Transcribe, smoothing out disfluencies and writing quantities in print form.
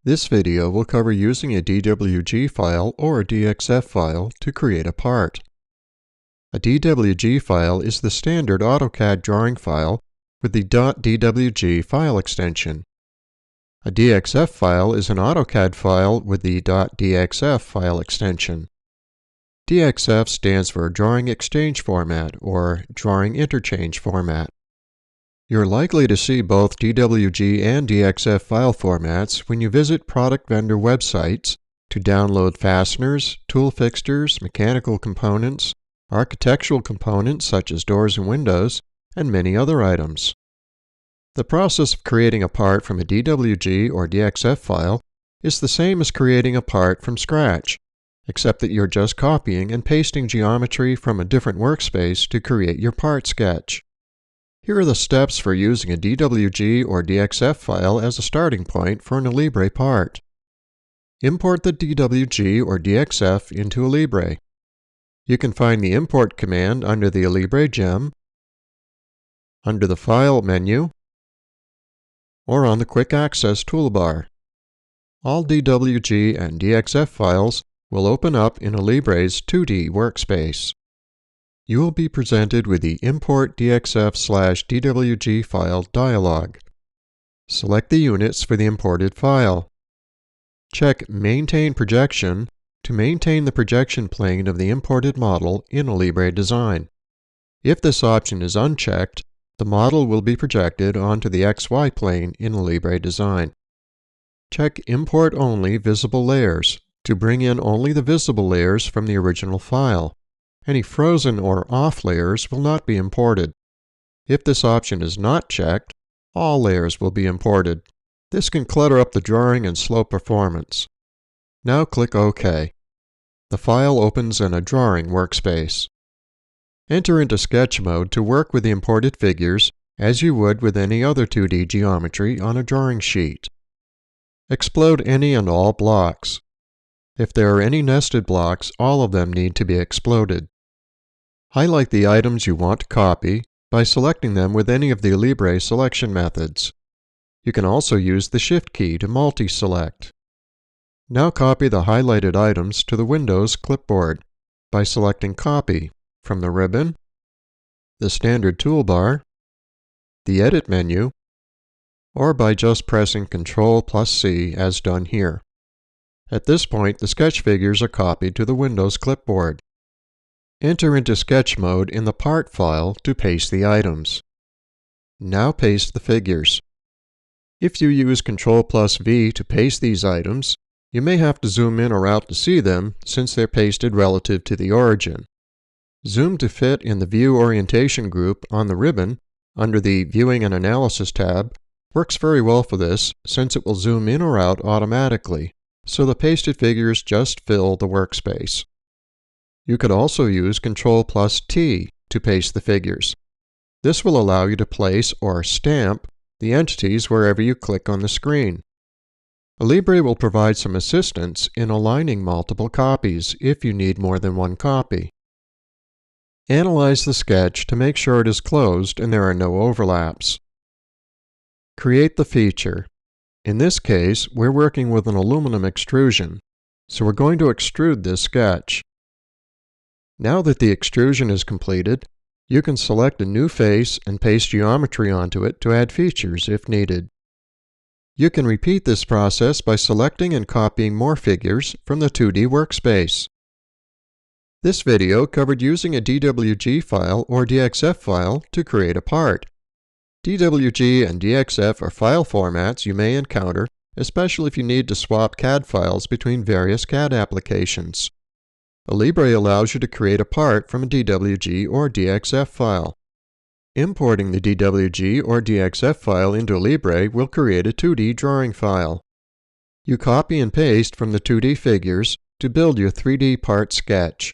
This video will cover using a DWG file or a DXF file to create a part. A DWG file is the standard AutoCAD drawing file with the .dwg file extension. A DXF file is an AutoCAD file with the .dxf file extension. DXF stands for Drawing Exchange Format or Drawing Interchange Format. You're likely to see both DWG and DXF file formats when you visit product vendor websites to download fasteners, tool fixtures, mechanical components, architectural components such as doors and windows, and many other items. The process of creating a part from a DWG or DXF file is the same as creating a part from scratch, except that you're just copying and pasting geometry from a different workspace to create your part sketch. Here are the steps for using a DWG or DXF file as a starting point for an Alibre part. Import the DWG or DXF into Alibre. You can find the import command under the Alibre gem, under the File menu, or on the Quick Access toolbar. All DWG and DXF files will open up in Alibre's 2D workspace. You will be presented with the Import DXF/DWG file dialog. Select the units for the imported file. Check Maintain Projection to maintain the projection plane of the imported model in Alibre Design. If this option is unchecked, the model will be projected onto the XY plane in Alibre Design. Check Import Only Visible Layers to bring in only the visible layers from the original file. Any frozen or off layers will not be imported. If this option is not checked, all layers will be imported. This can clutter up the drawing and slow performance. Now click OK. The file opens in a drawing workspace. Enter into sketch mode to work with the imported figures as you would with any other 2D geometry on a drawing sheet. Explode any and all blocks. If there are any nested blocks, all of them need to be exploded. Highlight the items you want to copy by selecting them with any of the Alibre selection methods. You can also use the Shift key to multi-select. Now copy the highlighted items to the Windows clipboard by selecting Copy from the ribbon, the standard toolbar, the Edit menu, or by just pressing Ctrl+C as done here. At this point, the sketch figures are copied to the Windows clipboard. Enter into sketch mode in the part file to paste the items. Now paste the figures. If you use Ctrl+V to paste these items, you may have to zoom in or out to see them since they're pasted relative to the origin. Zoom to fit in the View Orientation group on the ribbon under the Viewing and Analysis tab works very well for this since it will zoom in or out automatically, so the pasted figures just fill the workspace. You could also use Ctrl+T to paste the figures. This will allow you to place or stamp the entities wherever you click on the screen. Alibre will provide some assistance in aligning multiple copies if you need more than one copy. Analyze the sketch to make sure it is closed and there are no overlaps. Create the feature. In this case, we're working with an aluminum extrusion, so we're going to extrude this sketch. Now that the extrusion is completed, you can select a new face and paste geometry onto it to add features if needed. You can repeat this process by selecting and copying more figures from the 2D workspace. This video covered using a DWG file or DXF file to create a part. DWG and DXF are file formats you may encounter, especially if you need to swap CAD files between various CAD applications. Alibre allows you to create a part from a DWG or DXF file. Importing the DWG or DXF file into Alibre will create a 2D drawing file. You copy and paste from the 2D figures to build your 3D part sketch.